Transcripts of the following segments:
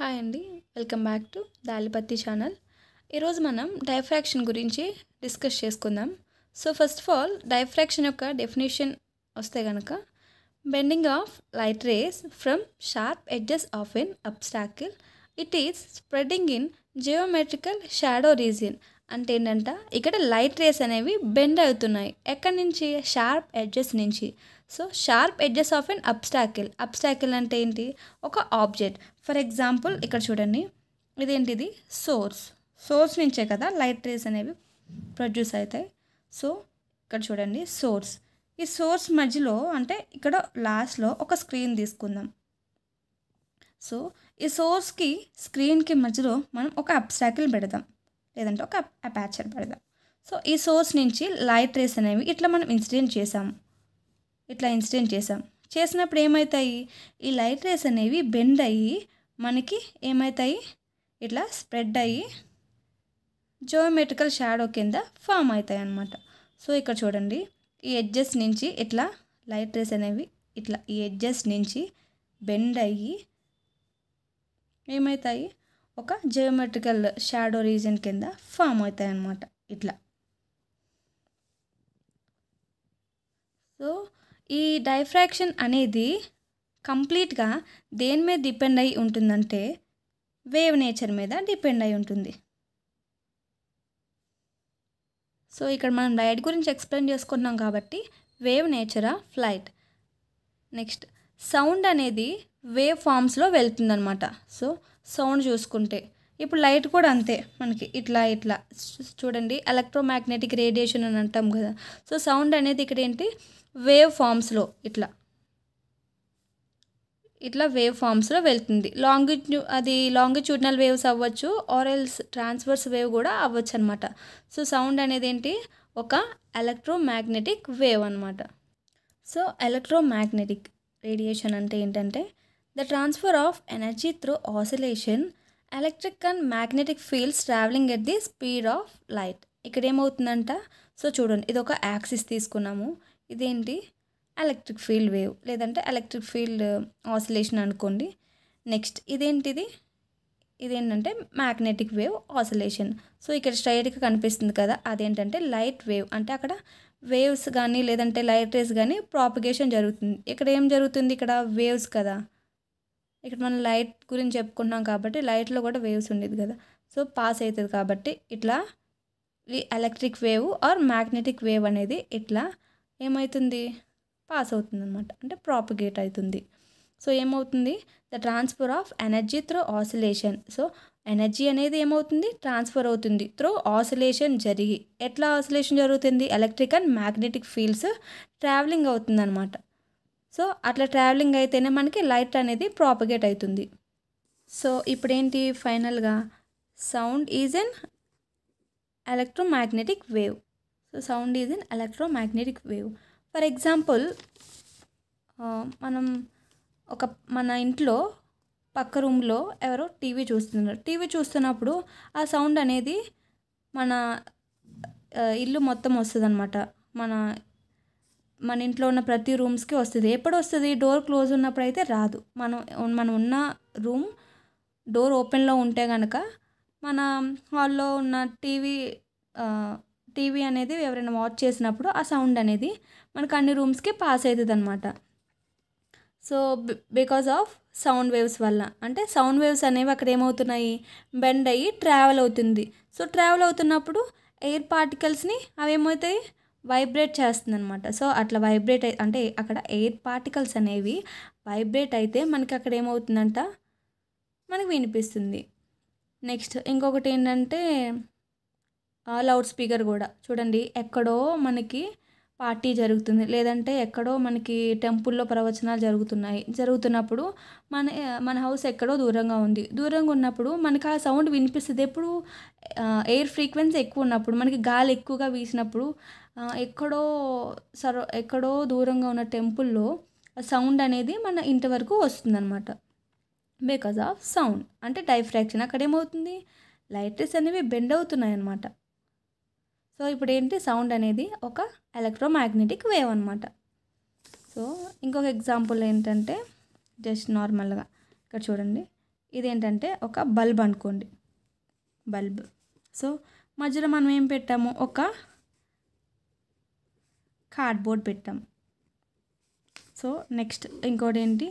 Hi అండి, welcome back to దాలిపత్తి channel. ఈరోజు మనం డైఫ్రాక్షన్ గురించి డిస్కస్ చేసుకుందాం. So first of all diffraction యొక్క డెఫినేషన్ వస్తే కనుక bending of light rays from sharp edges of an obstacle it is spreading in geometrical shadow region. అంటే ఏంటంట, ఇక్కడ లైట్ రేస్ అనేవి బెండ్ అవుతున్నాయి. ఎక్కడి నుంచి? షార్ప్ ఎడ్జెస్ నుంచి. So sharp edges of an obstacle అంటే ఏంటి? ఒక ఆబ్జెక్ట్. ఫర్ ఎగ్జాంపుల్ ఇక్కడ చూడండి, ఇదేంటిది? సోర్స్ నుంచే కదా లైట్ రేస్ అనేవి ప్రొడ్యూస్ అవుతాయి. సో ఇక్కడ చూడండి, ఈ సోర్స్ మధ్యలో అంటే ఇక్కడ లాస్ట్లో ఒక స్క్రీన్ తీసుకుందాం. సో ఈ సోర్స్కి స్క్రీన్కి మధ్యలో మనం ఒక అబ్స్టాకిల్ పెడదాం, లేదంటే ఒక అపాచర్ పెడదాం. సో ఈ సోర్స్ నుంచి లైట్ రేస్ అనేవి ఇట్లా మనం ఇన్సిడెంట్ చేసాం. చేసినప్పుడు ఏమవుతాయి? ఈ లైట్ రేస్ అనేవి బెండ్ అయ్యి మనకి ఏమవుతాయి? ఇట్లా స్ప్రెడ్ అయ్యి జియోమెట్రికల్ షాడో కింద ఫామ్ అవుతాయి అన్నమాట. సో ఇక్కడ చూడండి, ఈ ఎడ్జెస్ నుంచి ఇట్లా లైట్ రేస్ అనేవి ఇట్లా ఈ ఎడ్జెస్ నుంచి బెండ్ అయ్యి ఏమవుతాయి? ఒక జియోమెట్రికల్ షాడో రీజన్ కింద ఫామ్ అవుతాయి అన్నమాట ఇట్లా. సో ఈ డైఫ్రాక్షన్ అనేది కంప్లీట్గా దేని మీద డిపెండ్ అయి ఉంటుందంటే వేవ్ నేచర్ మీద డిపెండ్ అయి ఉంటుంది. సో ఇక్కడ మనం లైట్ గురించి ఎక్స్ప్లెయిన్ చేసుకున్నాం కాబట్టి wave nature of light. Next sound అనేది వేవ్ ఫామ్స్లో వెళ్తుందనమాట. సో సౌండ్ చూసుకుంటే ఇప్పుడు లైట్ కూడా అంతే, మనకి ఇట్లా చూడండి, ఎలక్ట్రోమాగ్నెటిక్ రేడియేషన్ అని అంటాం కదా. సో సౌండ్ అనేది ఇక్కడ ఏంటి? వేవ్ ఫామ్స్లో ఇట్లా వేవ్ ఫామ్స్లో వెళ్తుంది. లాంగిట్యూడినల్ వేవ్స్ అవ్వచ్చు, ఆర్ ఎల్స్ ట్రాన్స్వర్స్ వేవ్ కూడా అవ్వచ్చు అనమాట. సో సౌండ్ అనేది ఏంటి? ఒక ఎలక్ట్రోమాగ్నెటిక్ వేవ్ అనమాట. సో ఎలక్ట్రోమాగ్నెటిక్ రేడియేషన్ అంటే ఏంటంటే the transfer of energy through oscillation electric and magnetic fields travelling at the speed of light. ఇక్కడ ఏమవుతుందంట? సో చూడండి, ఇది ఒక యాక్సిస్ తీసుకున్నాము. ఇదేంటి? ఎలక్ట్రిక్ ఫీల్డ్ వేవ్, లేదంటే ఎలక్ట్రిక్ ఫీల్డ్ ఆసిలేషన్ అనుకోండి. నెక్స్ట్ ఇదేంటంటే మ్యాగ్నెటిక్ వేవ్ ఆసిలేషన్. సో ఇక్కడ స్ట్రైట్గా కనిపిస్తుంది కదా, అదేంటంటే లైట్ వేవ్. అంటే అక్కడ వేవ్స్ కానీ లేదంటే లైట్ రేస్ కానీ ప్రాపగేషన్ జరుగుతుంది. ఇక్కడ ఏం జరుగుతుంది? ఇక్కడ వేవ్స్ కదా. ఇక్కడ మనం లైట్ గురించి చెప్పుకుంటున్నాం కాబట్టి లైట్లో కూడా వేవ్స్ ఉండేది కదా. సో పాస్ అవుతుంది కాబట్టి ఇట్లా ఈ electric wave or magnetic wave అనేది ఇట్లా ఏమవుతుంది? పాస్ అవుతుంది అనమాట, అంటే ప్రాపగేట్ అవుతుంది. సో ఏమవుతుంది? The transfer of energy through oscillation. So energy అనేది ఏమవుతుంది? ట్రాన్స్ఫర్ అవుతుంది త్రూ ఆసిలేషన్ జరిగి. ఎట్లా ఆసిలేషన్ జరుగుతుంది? Electric and magnetic fields travelling అవుతుంది అనమాట. సో అట్లా ట్రావెలింగ్ అయితేనే మనకి లైట్ అనేది ప్రాపగేట్ అవుతుంది. సో ఇప్పుడేంటి? ఫైనల్గా sound is an electromagnetic wave. So sound is an electromagnetic wave. For example, మన ఇంట్లో పక్క రూమ్లో ఎవరో టీవీ చూస్తున్నప్పుడు ఆ సౌండ్ అనేది మన ఇల్లు మొత్తం వస్తుంది అనమాట. మన ఇంట్లో ఉన్న ప్రతి రూమ్స్కి వస్తుంది. ఎప్పుడు వస్తుంది? డోర్ క్లోజ్ ఉన్నప్పుడు అయితే రాదు. మనం ఉన్న రూమ్ డోర్ ఓపెన్లో ఉంటే కనుక మన హాల్లో ఉన్న టీవీ అనేది ఎవరైనా వాచ్ చేసినప్పుడు ఆ సౌండ్ అనేది మనకు అన్ని రూమ్స్కి పాస్ అవుతుంది అనమాట. So because of sound waves వల్ల, అంటే సౌండ్ వేవ్స్ అనేవి అక్కడ ఏమవుతున్నాయి? బెండ్ అయ్యి ట్రావెల్ అవుతుంది. సో ట్రావెల్ అవుతున్నప్పుడు ఎయిర్ పార్టికల్స్ని అవి ఏమవుతాయి? వైబ్రేట్ చేస్తుంది అనమాట. సో అట్లా వైబ్రేట్ అంటే అక్కడ ఎయిర్ పార్టికల్స్ అనేవి వైబ్రేట్ అయితే మనకి అక్కడ ఏమవుతుందంట? మనకి వినిపిస్తుంది. నెక్స్ట్ ఇంకొకటి ఏంటంటే లౌడ్ స్పీకర్ కూడా చూడండి, ఎక్కడో మనకి పార్టీ జరుగుతుంది, లేదంటే ఎక్కడో మనకి టెంపుల్లో ప్రవచనాలు జరుగుతున్నప్పుడు మన హౌస్ ఎక్కడో దూరంగా ఉన్నప్పుడు మనకి ఆ సౌండ్ వినిపిస్తుంది. ఎప్పుడు? ఎయిర్ ఫ్రీక్వెన్సీ ఎక్కువ ఉన్నప్పుడు, మనకి గాలి ఎక్కువగా వీసినప్పుడు ఎక్కడో దూరంగా ఉన్న టెంపుల్లో సౌండ్ అనేది మన ఇంటి వరకు వస్తుందన్నమాట. బికాజ్ ఆఫ్ సౌండ్ అంటే డైఫ్రాక్షన్. అక్కడ ఏమవుతుంది? లైట్ రేస్ అనేవి బెండ్ అవుతున్నాయి అన్నమాట. సో ఇప్పుడు ఏంటి? సౌండ్ అనేది ఒక ఎలక్ట్రోమాగ్నెటిక్ వేవ్ అనమాట. సో ఇంకొక ఎగ్జాంపుల్ ఏంటంటే జస్ట్ నార్మల్గా ఇక్కడ చూడండి, ఇదేంటంటే ఒక బల్బ్ అనుకోండి, బల్బ్. సో మధ్యలో మనం ఏం పెట్టాము, ఒక కార్డ్బోర్డ్ పెట్టాము. సో నెక్స్ట్ ఇంకోటి ఏంటి,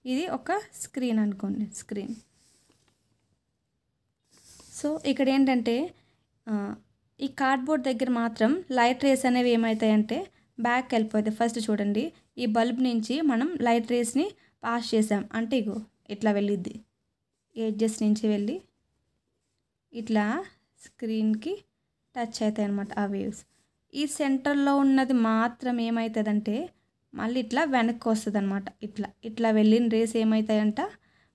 ఇది ఒక స్క్రీన్ అనుకోండి, స్క్రీన్. సో ఇక్కడ ఏంటంటే ఈ కార్డ్బోర్డ్ దగ్గర మాత్రం లైట్ రేస్ అనేవి ఏమవుతాయంటే బ్యాక్ వెళ్ళిపోతాయి. ఫస్ట్ చూడండి, ఈ బల్బ్ నుంచి మనం లైట్ రేస్ని పాస్ చేసాం అంటే ఇగో ఇట్లా వెళ్ళిద్ది, ఎడ్జెస్ నుంచి వెళ్ళి ఇట్లా స్క్రీన్కి టచ్ అవుతాయి అన్నమాట ఆ వేవ్స్. ఈ సెంటర్లో ఉన్నది మాత్రం ఏమవుతుందంటే మళ్ళీ ఇట్లా వెనక్కి వస్తుంది అనమాట. ఇట్లా ఇట్లా వెళ్ళిన రేస్ ఏమవుతాయంట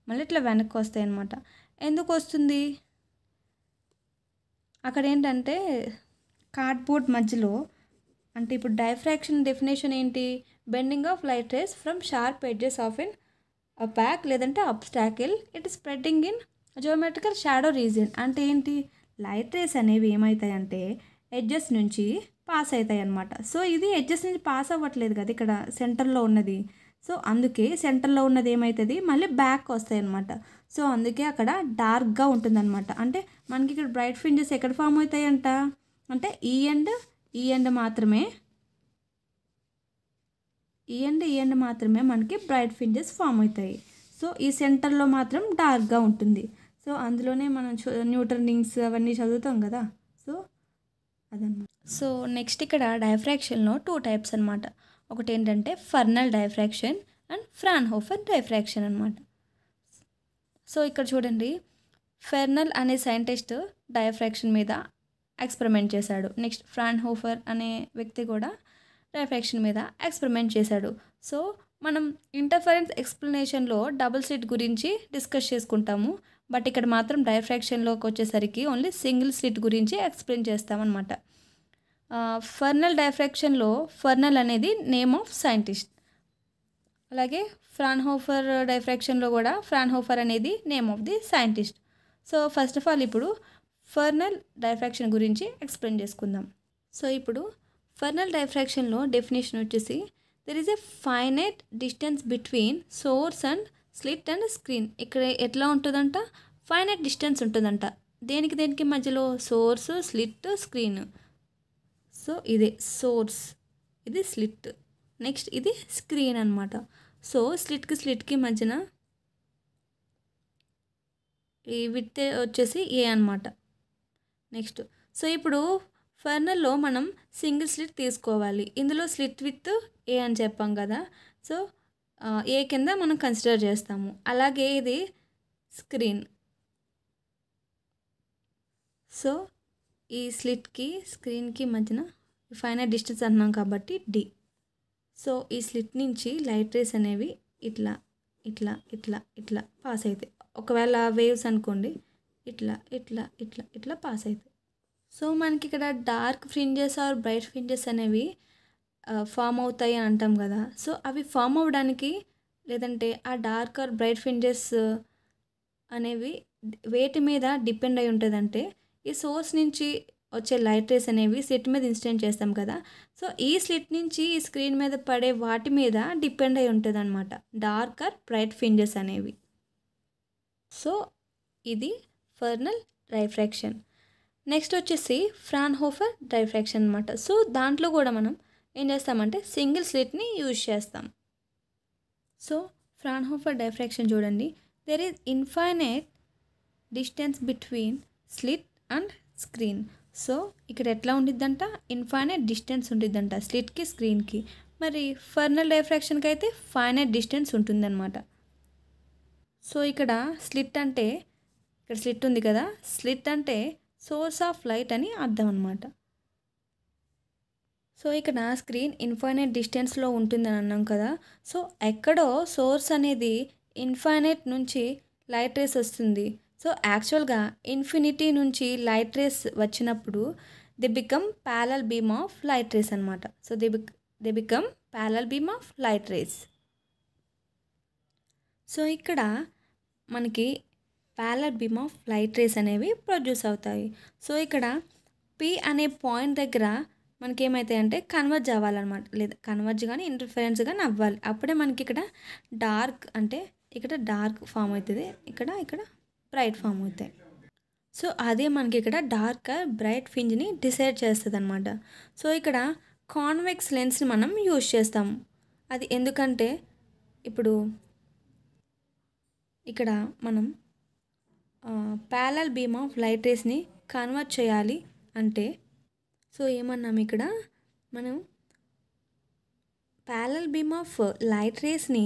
మళ్ళీ ఇట్లా వెనక్కి వస్తాయి అన్నమాట. ఎందుకు వస్తుంది, అక్కడ ఏంటంటే కార్డ్బోర్డ్ మధ్యలో, అంటే ఇప్పుడు డైఫ్రాక్షన్ డెఫినేషన్ ఏంటి, bending of light rays from sharp edges of an opaque లేదంటే obstacle it spreading in geometrical shadow region. అంటే ఏంటి, లైట్ రేస్ అనేవి ఏమవుతాయంటే ఎడ్జెస్ నుంచి పాస్ అవుతాయి అన్నమాట. సో ఇది ఎడ్జెస్ నుంచి పాస్ అవ్వట్లేదు కదా ఇక్కడ సెంటర్లో ఉన్నది. సో అందుకే సెంటర్లో ఉన్నది ఏమవుతుంది మళ్ళీ బ్యాక్ వస్తాయి అన్నమాట. సో అందుకే అక్కడ డార్క్గా ఉంటుందన్నమాట. అంటే మనకి ఇక్కడ బ్రైట్ ఫ్రింజెస్ ఎక్కడ ఫామ్ అవుతాయంట అంటే ఈ ఎండ్ మాత్రమే, ఈ ఎండ్ మాత్రమే మనకి బ్రైట్ ఫ్రింజెస్ ఫామ్ అవుతాయి. సో ఈ సెంటర్లో మాత్రం డార్క్గా ఉంటుంది. సో అందులోనే మనం న్యూటన్ రింగ్స్ అవన్నీ చదువుతాం కదా. సో అదన్నమాట. సో నెక్స్ట్ ఇక్కడ డైఫ్రాక్షన్లో 2 టైప్స్ అనమాట. ఒకటి ఏంటంటే fennel diffraction and Fraunhofer diffraction అనమాట. సో ఇక్కడ చూడండి, ఫెర్నల్ అనే సైంటిస్ట్ డైఫ్రాక్షన్ మీద ఎక్స్పెరిమెంట్ చేశాడు. నెక్స్ట్ ఫ్రాన్హోఫర్ అనే వ్యక్తి కూడా డైఫ్రాక్షన్ మీద ఎక్స్పెరిమెంట్ చేశాడు. సో మనం ఇంటర్ఫరెన్స్ ఎక్స్ప్లెనేషన్లో డబుల్ స్లిట్ గురించి డిస్కస్ చేసుకుంటాము. బట్ ఇక్కడ మాత్రం డైఫ్రాక్షన్లోకి వచ్చేసరికి ఓన్లీ సింగిల్ స్లిట్ గురించి ఎక్స్ప్లెయిన్ చేస్తామన్నమాట. ఫర్నల్ డైఫ్రాక్షన్లో ఫర్నల్ అనేది నేమ్ ఆఫ్ సైంటిస్ట్, అలాగే ఫ్రాన్హోఫర్ డైఫ్రాక్షన్లో కూడా ఫ్రాన్హోఫర్ అనేది name of the scientist. So first of all ఇప్పుడు ఫర్నల్ డైఫ్రాక్షన్ గురించి ఎక్స్ప్లెయిన్ చేసుకుందాం. సో ఇప్పుడు ఫర్నల్ డైఫ్రాక్షన్లో డెఫినేషన్ వచ్చేసి there is a finite distance between source and slit and screen. ఇక్కడ ఎట్లా ఉంటుందంట, ఫైనైట్ డిస్టెన్స్ ఉంటుందంట దేనికి మధ్యలో, సోర్స్, స్లిట్, స్క్రీన్. సో ఇదే సోర్స్, ఇది స్లిట్, నెక్స్ట్ ఇది స్క్రీన్ అనమాట. సో స్లిట్కి మధ్యన ఈ విడ్త్ వచ్చేసి ఏ అనమాట. నెక్స్ట్ సో ఇప్పుడు ఫర్నల్లో మనం సింగిల్ స్లిట్ తీసుకోవాలి. ఇందులో స్లిట్ విత్ ఏ అని చెప్పాం కదా. సో ఏ కింద మనం కన్సిడర్ చేస్తాము. అలాగే ఇది స్క్రీన్. సో ఈ స్లిట్కి స్క్రీన్కి మధ్యన ఫైనైట్ డిస్టెన్స్ అంటున్నాం కాబట్టి డి. సో ఈ స్లిట్ నుంచి లైట్ రేస్ అనేవి ఇట్లా ఇట్లా ఇట్లా ఇట్లా పాస్ అవుతాయి. ఒకవేళ వేవ్స్ అనుకోండి, ఇట్లా ఇట్లా ఇట్లా ఇట్లా పాస్ అవుతాయి. సో మనకి ఇక్కడ dark fringes or bright fringes అనేవి ఫామ్ అవుతాయి అని అంటాం కదా. సో అవి ఫామ్ అవ్వడానికి లేదంటే ఆ డార్క్ ఆర్ బ్రైట్ ఫ్రింజెస్ అనేవి వేటి మీద డిపెండ్ అయి ఉంటుందంటే ఈ సోర్స్ నుంచి వచ్చే లైట్ రేస్ అనేవి స్లిట్ మీద ఇన్సిడెంట్ చేస్తాం కదా. సో ఈ స్లిట్ నుంచి ఈ స్క్రీన్ మీద పడే వాటి మీద డిపెండ్ అయి ఉంటుంది అనమాట డార్క్ ఆర్ బ్రైట్ ఫ్రింజెస్ అనేవి. సో ఇది ఫర్నల్ డైఫ్రాక్షన్. నెక్స్ట్ వచ్చేసి ఫ్రాన్హోఫర్ డైఫ్రాక్షన్ అనమాట. సో దాంట్లో కూడా మనం ఏం చేస్తామంటే సింగిల్ స్లిట్ని యూజ్ చేస్తాం. సో ఫ్రాన్హోఫర్ డైఫ్రాక్షన్ చూడండి, there is infinite distance between slit and screen. So ఇక్కడ ఎట్లా ఉండిద్దంట, ఇన్ఫైనైట్ డిస్టెన్స్ ఉండిద్దంట స్లిట్కి స్క్రీన్కి. మరి ఫర్నల్ డైఫ్రాక్షన్కి అయితే ఫైనైట్ డిస్టెన్స్ ఉంటుందన్నమాట. సో ఇక్కడ స్లిట్ అంటే, ఇక్కడ స్లిట్ ఉంది కదా, స్లిట్ అంటే సోర్స్ ఆఫ్ లైట్ అని అర్థం అనమాట. సో ఇక్కడ స్క్రీన్ ఇన్ఫైనైట్ డిస్టెన్స్లో ఉంటుందని అన్నాం కదా. సో ఎక్కడో సోర్స్ అనేది ఇన్ఫైనైట్ నుంచి లైట్ రేస్ వస్తుంది. సో యాక్చువల్గా ఇన్ఫినిటీ నుంచి లైట్ రేస్ వచ్చినప్పుడు they become parallel beam of light rays అనమాట. So they become parallel beam of light rays. So ఇక్కడ మనకి parallel beam of light rays అనేవి ప్రొడ్యూస్ అవుతాయి. సో ఇక్కడ పి అనే పాయింట్ దగ్గర మనకి ఏమవుతాయి అంటే కన్వర్జ్ అవ్వాలన్నమాట, లేదా కన్వర్జ్ కానీ ఇంటర్ఫరెన్స్ కానీ అవ్వాలి. అప్పుడే మనకి ఇక్కడ డార్క్ అంటే ఇక్కడ డార్క్ ఫామ్ అవుతుంది, ఇక్కడ బ్రైట్ ఫామ్ అవుతాయి. సో అదే మనకి ఇక్కడ డార్క్ బ్రైట్ ఫ్రింజ్ని డిసైడ్ చేస్తుంది అనమాట. సో ఇక్కడ కాన్వెక్స్ లెన్స్ని మనం యూజ్ చేస్తాము. అది ఎందుకంటే ఇప్పుడు ఇక్కడ మనం ప్యారలల్ బీమ్ ఆఫ్ లైట్ రేస్ని కన్వర్ట్ చేయాలి అంటే, సో ఏమన్నాం ఇక్కడ మనం ప్యారలల్ బీమ్ ఆఫ్ లైట్ రేస్ని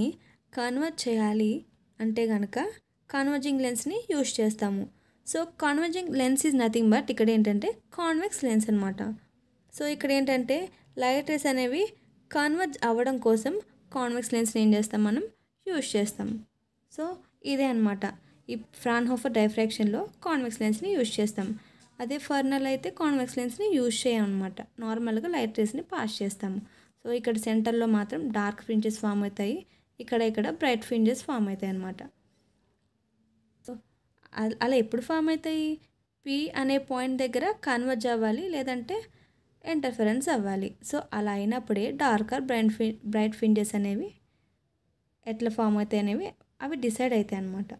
కన్వర్ట్ చేయాలి అంటే కనుక కన్వర్జింగ్ లెన్స్ని యూజ్ చేస్తాము. So converging lens is nothing but ఇక్కడ ఏంటంటే కాన్వెక్స్ లెన్స్ అనమాట. సో ఇక్కడ ఏంటంటే లైట్ రేస్ అనేవి కన్వర్జ్ అవ్వడం కోసం కాన్వెక్స్ లెన్స్ని ఏం చేస్తాం మనం యూజ్ చేస్తాం. సో ఇదే అనమాట ఈ ఫ్రాన్హోఫర్ డైఫ్రాక్షన్లో కాన్వెక్స్ లెన్స్ని యూజ్ చేస్తాం. అదే ఫర్నల్ అయితే కాన్వెక్స్ లెన్స్ని యూజ్ చేయమన్నమాట. నార్మల్గా లైట్ రేస్ని పాస్ చేస్తాము. సో ఇక్కడ సెంటర్లో మాత్రం డార్క్ ఫ్రింజెస్ ఫామ్ అవుతాయి, ఇక్కడ బ్రైట్ ఫ్రింజెస్ ఫామ్ అవుతాయి అన్నమాట. సో అలా ఎప్పుడు ఫామ్ అవుతాయి? పి అనే పాయింట్ దగ్గర కన్వర్జ్ అవ్వాలి, లేదంటే ఇంటర్ఫరెన్స్ అవ్వాలి. సో అలా అయినప్పుడే డార్కర్ బ్రైట్ ఫ్రింజెస్ అనేవి ఎట్లా ఫామ్ అవుతాయి అనేవి అవి డిసైడ్ అవుతాయి అన్నమాట.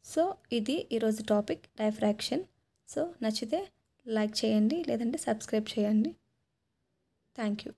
సో ఇది ఈరోజు టాపిక్ డైఫ్రాక్షన్. సో నచ్చితే లైక్ చేయండి, లేదంటే సబ్స్క్రైబ్ చేయండి. Thank you.